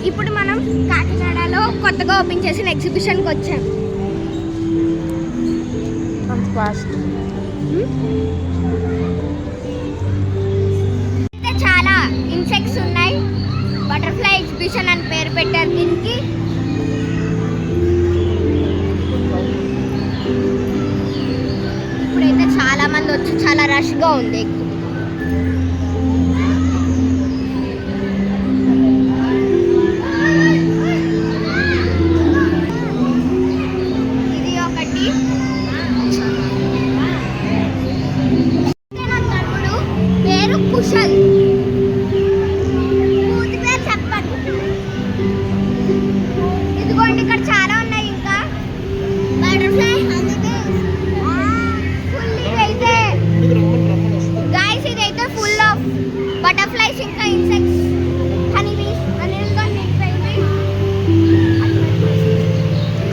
ఇప్పుడు మనం కాకినాడలో కొత్తగా ఓపెన్ చేసిన ఎగ్జిబిషన్కి వచ్చాం. చాలా ఇన్సెక్ట్స్ ఉన్నాయి. బటర్ఫ్లై ఎగ్జిబిషన్ అని పేరు పెట్టారు దీనికి. ఇప్పుడైతే చాలా మంది వచ్చి చాలా రష్గా ఉంది. బటర్ఫ్లైస్ ఇంకా ఇన్సెక్ట్స్ హనీబీస్ అన్నిటితో నిండిపోయింది.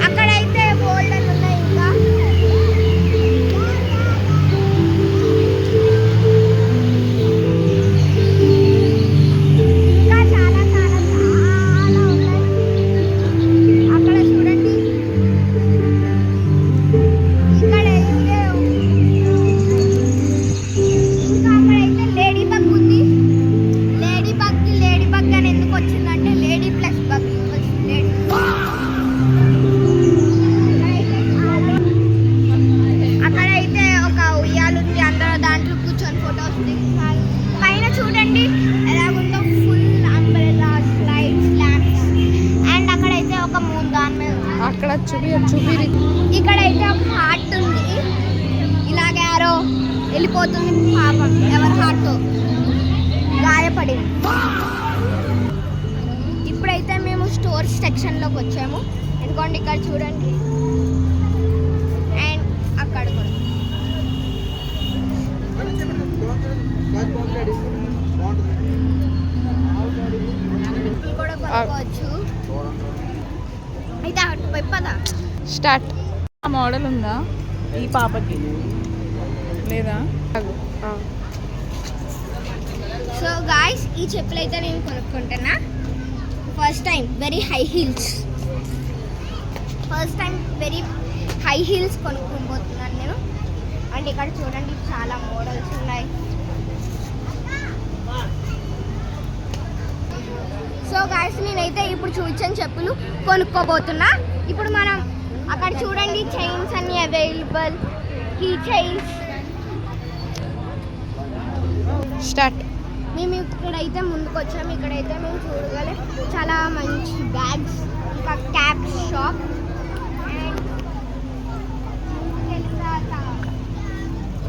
అక్కడైతే గోల్డెన్ ఉన్నాయి. ఇంకా చాలా చాలా చాలా ఉన్నాయి. అక్కడ చూడండి. ఇక్కడైతే ఇంకా అక్కడైతే లేడీ బగ్ ఉంది. లేడీ బగ్ అని ఎందుకు వచ్చిందంటే లేడీ ప్లస్ బగ్ వచ్చింది. అక్కడైతే ఒక ఉయ్యాలు ఉంది. అందరూ దాంట్లో కూర్చొని ఫొటోస్ దిగుతారు. పైన చూడండి ఎలాగుందో full umbrellas, lights, lamps. And అక్కడైతే ఒక మూన్ దాని మీద అక్కడ చూపి ఇక్కడైతే ఒక హార్ట్ ఉంది. ఇలాగే యారో వెళ్ళిపోతుంది. పాపం ఎవరి హార్ట్ గాయపడింది. ఇప్పుడైతే మేము స్టోర్స్ సెక్షన్లోకి వచ్చాము. ఎందుకంటే ఇక్కడ చూడండి అండ్ అక్కడ కూడా కొనుక్కోవచ్చు. అయితే అటు పదా స్టార్ట్. మోడల్ ఉందా ఈ పాపకి లేదా? సో గాయ్స్, ఈ చెప్పులు అయితే నేను కొనుక్కుంటున్నా. First time very high heels కొనుక్కోబోతున్నాను నేను. అండ్ ఇక్కడ చూడండి చాలా మోడల్స్ ఉన్నాయి. సో గాయ్స్, నేనైతే ఇప్పుడు చూపించిన చెప్పులు కొనుక్కోబోతున్నా. ఇప్పుడు మనం అక్కడ చూడండి చైన్స్ అన్ని అవైలబుల్. Key chains start. మేము ఇక్కడైతే ముందుకు వచ్చాము. ఇక్కడైతే మేము చూడగలం చాలా మంచి బ్యాగ్స్, ఇంకా క్యాప్ షాప్. అండ్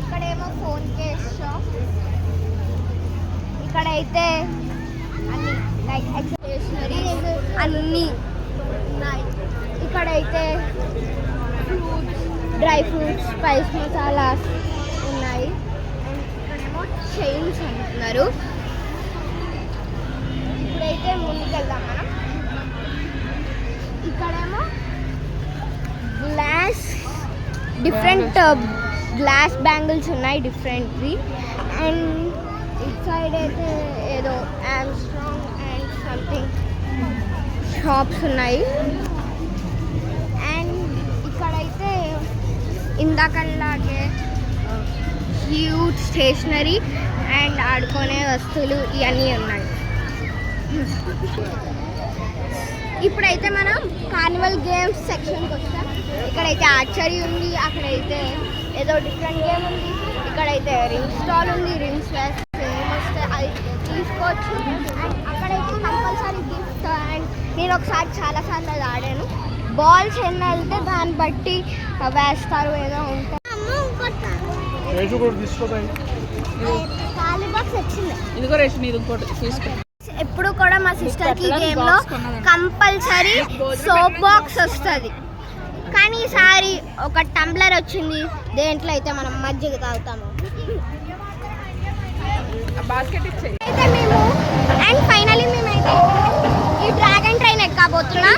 ఇక్కడేమో ఫోన్ కేస్ షాప్. ఇక్కడైతే అన్ని లైక్ స్టేషనరీ అన్నీ ఉన్నాయి. ఇక్కడైతే fruits, dry fruits, spice masalas ఉన్నాయి. అండ్ ఇక్కడేమో చైన్స్ అంటున్నారు. ఇప్పుడైతే ముందుకెళ్దాం మనం. ఇక్కడేమో డిఫరెంట్ గ్లాస్ బ్యాంగిల్స్ ఉన్నాయి డిఫరెంట్వి. అండ్ ఇట్ సైడ్ అయితే ఏదో ఆమ్స్ట్రాంగ్ అండ్ సంథింగ్ షాప్స్ ఉన్నాయి. అండ్ ఇక్కడైతే ఇందాకలాగే హ్యూజ్ స్టేషనరీ అండ్ ఆడుకునే వస్తువులు ఇవన్నీ ఉన్నాయి. ఇప్పుడైతే మనం కార్నివల్ గేమ్స్ సెక్షన్కి వస్తాం. ఇక్కడైతే ఆర్చరీ ఉంది. అక్కడైతే ఏదో డిఫరెంట్ గేమ్ ఉంది. ఇక్కడైతే రింగ్ స్టాల్ ఉంది. రింగ్స్ వేస్తే ఏమొస్తే అది తీసుకోవచ్చు. అండ్ అక్కడైతే కంపల్సరీ గిఫ్ట్. అండ్ నేను ఒకసారి చాలాసార్లు అది ఆడాను. బాల్స్ ఎన్ని వెళ్తే దాన్ని బట్టి వేస్తారు. ఏదో ఉంటాయి. ఎప్పుడు కూడా మా సిస్టర్కి గేమ్లో కంపల్సరీ సోప్ బాక్స్ వస్తుంది. కానీ ఈసారి ఒక టంబ్లర్ వచ్చింది. దేంట్లో అయితే మనం మజ్జిగ తాగుతాము. అయితే మేము అండ్ ఫైనలీ మేమైతే ఈ డ్రాగన్ ట్రైన్ ఎక్కబోతున్నా.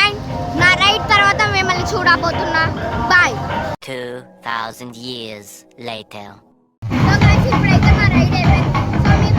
అండ్ నా రైడ్ తర్వాత మిమ్మల్ని చూడబోతున్నా. Bye. 2000 years later. So guys, ఇప్పుడైతే మా రైడ్ అయిపోయింది. సో మీరు